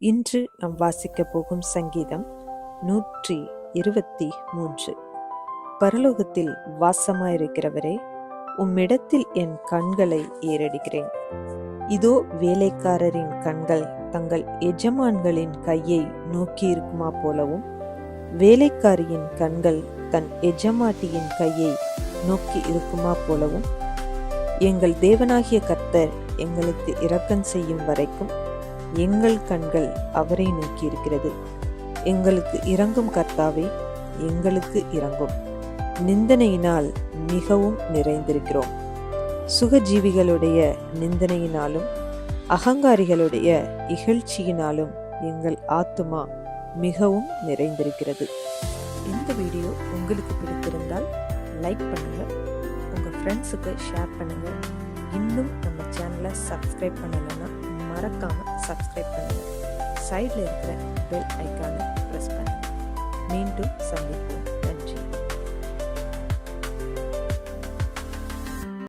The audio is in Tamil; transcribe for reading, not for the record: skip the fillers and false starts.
இன்று நாம் வாசிக்கப் போகும் சங்கீதம் 123. பரலோகத்தில் வாசமாயிருக்கிறவரே, உம்மிடத்தில் என் கண்களை ஏறெடுக்கிறேன். இதோ வேலைக்காரரின் கண்கள் தங்கள் எஜமான்களின் கையை நோக்கியிருக்குமா போலவும், வேலைக்காரியின் கண்கள் தன் எஜமாட்டியின் கையை நோக்கி இருக்குமா போலவும், எங்கள் தேவனாகிய கர்த்தர் எங்களுக்கு இரக்கம் செய்யும் வரைக்கும் எங்கள் கண்கள் அவரை நோக்கி இருக்கிறது. எங்களுக்கு இரங்கும் கர்த்தாவே, எங்களுக்கு இரங்கும். நிந்தனையினால் மிகவும் நிறைந்திருக்கிறோம். சுகஜீவிகளுடைய நிந்தனையினாலும் அகங்காரிகளுடைய இகழ்ச்சியினாலும் எங்கள் ஆத்துமா மிகவும் நிறைந்திருக்கிறது. இந்த வீடியோ உங்களுக்கு பிடித்திருந்தால் லைக் பண்ணுங்க, உங்க ஃப்ரெண்ட்ஸுக்கு ஷேர் பண்ணுங்க. இன்னும் நம்ம சேனலை சப்ஸ்கிரைப் பண்ணலைன்னா மறக்காம சப்ஸ்கிரைப் பண்ணுங்க. சைடில் இருக்கிற பெல் ஐக்கானை